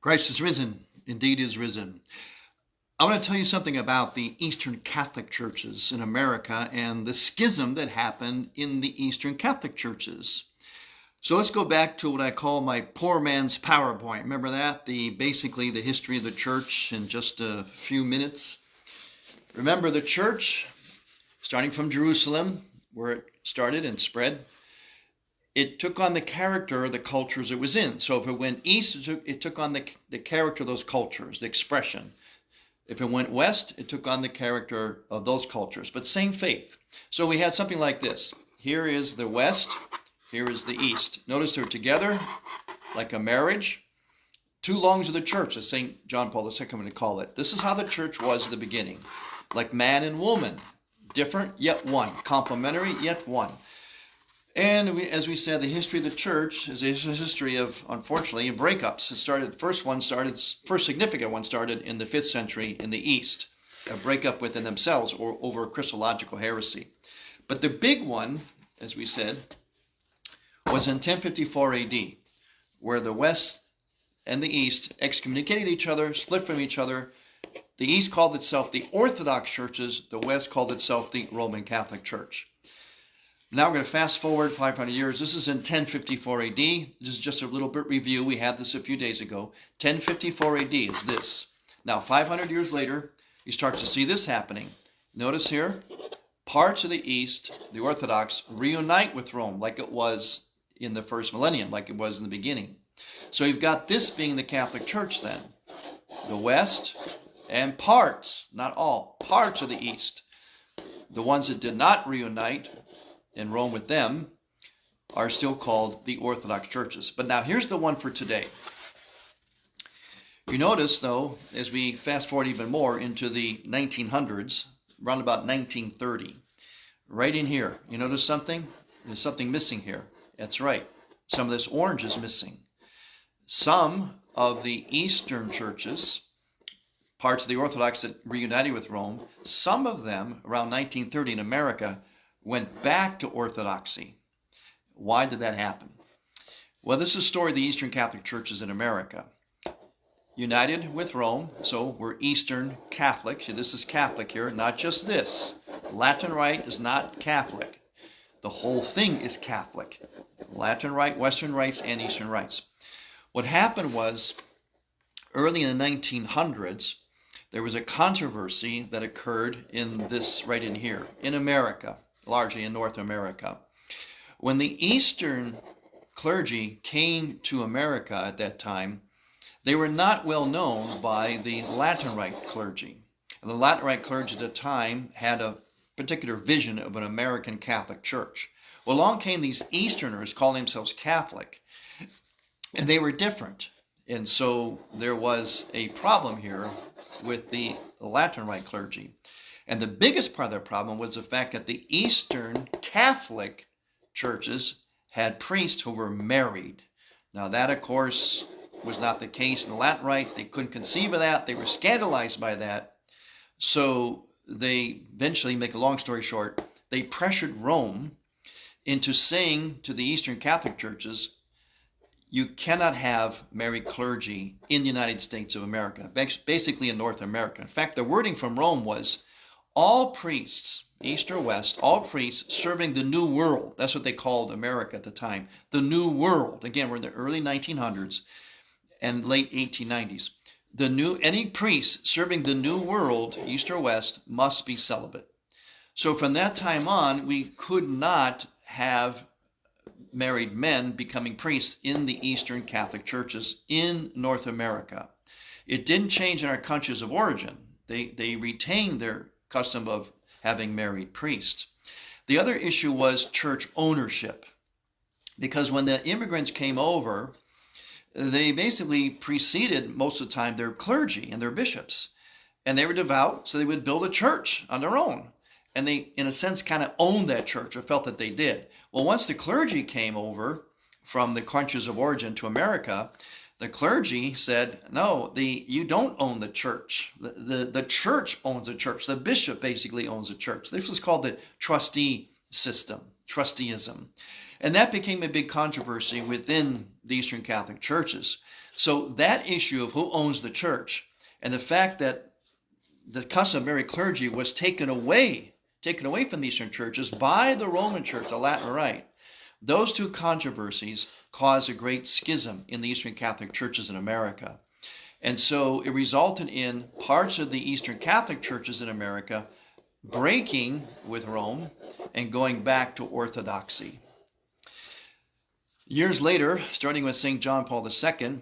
Christ is risen, indeed is risen. I want to tell you something about the Eastern Catholic churches in America and the schism that happened in the Eastern Catholic churches. So let's go back to what I call my poor man's PowerPoint. Remember that? Basically the history of the church in just a few minutes. Remember the church, starting from Jerusalem, where it started and spread, it took on the character of the cultures it was in. So if it went east, it took on the character of those cultures, the expression. If it went west, it took on the character of those cultures, but same faith. So we had something like this. Here is the west, here is the east. Notice they're together like a marriage. Two lungs of the church, as St. John Paul II would call it. This is how the church was at the beginning. Like man and woman, different yet one, complementary yet one. And as we said, the history of the church is a history of, unfortunately, breakups. First significant one started in the 5th century in the East, a breakup within themselves or over Christological heresy. But the big one, as we said, was in 1054 AD, where the West and the East excommunicated each other, split from each other. The East called itself the Orthodox churches, the West called itself the Roman Catholic Church. Now we're going to fast forward 500 years. This is in 1054 AD. This is just a little bit review. We had this a few days ago. 1054 AD is this. Now 500 years later, you start to see this happening. Notice here, parts of the East, the Orthodox, reunite with Rome like it was in the first millennium, like it was in the beginning. So you've got this being the Catholic Church then. The West and parts, not all, parts of the East. The ones that did not reunite in Rome with them are still called the Orthodox churches. But now here's the one for today. You notice, though, as we fast forward even more into the 1900s, around about 1930, right in here, you notice something? There's something missing here. That's right. Some of this orange is missing. Some of the Eastern churches, parts of the Orthodox that reunited with Rome, some of them around 1930 in America went back to Orthodoxy. Why did that happen? Well, this is the story of the Eastern Catholic churches in America. United with Rome, so we're Eastern Catholic. See, this is Catholic here, not just this. Latin Rite is not Catholic. The whole thing is Catholic. Latin Rite, Western rites, and Eastern rites. What happened was, early in the 1900s, there was a controversy that occurred in this right in here, in America, largely in North America. When the Eastern clergy came to America at that time, they were not well known by the Latin Rite clergy. And the Latin Rite clergy at the time had a particular vision of an American Catholic Church. Well, along came these Easterners calling themselves Catholic, and they were different. And so there was a problem here with the Latin Rite clergy. And the biggest part of the problem was the fact that the Eastern Catholic churches had priests who were married. Now that, of course, was not the case in the Latin Rite. They couldn't conceive of that. They were scandalized by that. So they eventually, make a long story short, they pressured Rome into saying to the Eastern Catholic churches, you cannot have married clergy in the United States of America, basically in North America. In fact, the wording from Rome was, all priests, East or West, all priests serving the New World. That's what they called America at the time. The New World. Again, we're in the early 1900s and late 1890s. Any priest serving the New World, East or West, must be celibate. So from that time on, we could not have married men becoming priests in the Eastern Catholic churches in North America. It didn't change in our countries of origin. They retained their custom of having married priests. The other issue was church ownership, because when the immigrants came over, they basically preceded most of the time their clergy and their bishops, and they were devout, so they would build a church on their own, and they, in a sense, kind of owned that church or felt that they did. Well, once the clergy came over from the countries of origin to America, the clergy said, no, you don't own the church. The church owns the church. The bishop basically owns the church. This was called the trustee system, trusteeism. And that became a big controversy within the Eastern Catholic churches. So that issue of who owns the church and the fact that the custom of married clergy was taken away from the Eastern churches by the Roman Church, the Latin Rite, those two controversies caused a great schism in the Eastern Catholic churches in America. And so it resulted in parts of the Eastern Catholic churches in America breaking with Rome and going back to Orthodoxy. Years later, starting with St. John Paul II,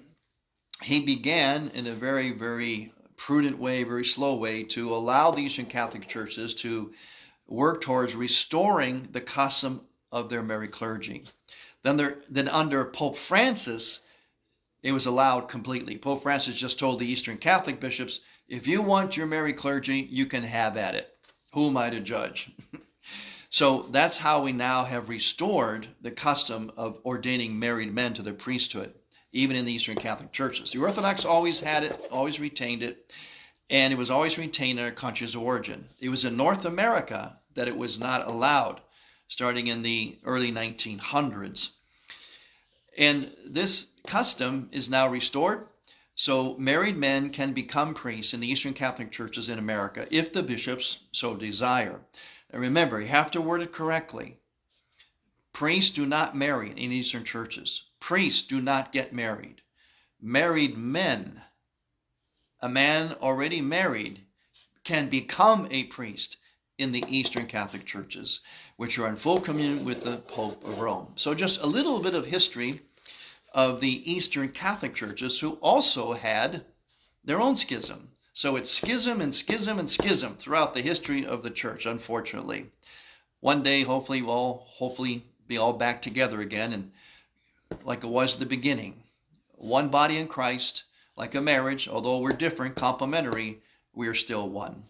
he began in a very, very prudent way, very slow way, to allow the Eastern Catholic churches to work towards restoring the custom of their married clergy. Then under Pope Francis, it was allowed completely. Pope Francis just told the Eastern Catholic bishops, if you want your married clergy, you can have at it. Who am I to judge? So that's how we now have restored the custom of ordaining married men to the priesthood, even in the Eastern Catholic churches. The Orthodox always had it, always retained it, and it was always retained in our countries of origin. It was in North America that it was not allowed, starting in the early 1900s. And this custom is now restored, so married men can become priests in the Eastern Catholic churches in America if the bishops so desire. And remember, you have to word it correctly. Priests do not marry in Eastern churches. Priests do not get married. Married men, a man already married, can become a priest in the Eastern Catholic churches, which are in full communion with the Pope of Rome. So just a little bit of history of the Eastern Catholic churches, who also had their own schism. So it's schism and schism and schism throughout the history of the church, unfortunately. One day, hopefully, we'll be all back together again, and like it was at the beginning. One body in Christ, like a marriage, although we're different, complementary, we are still one.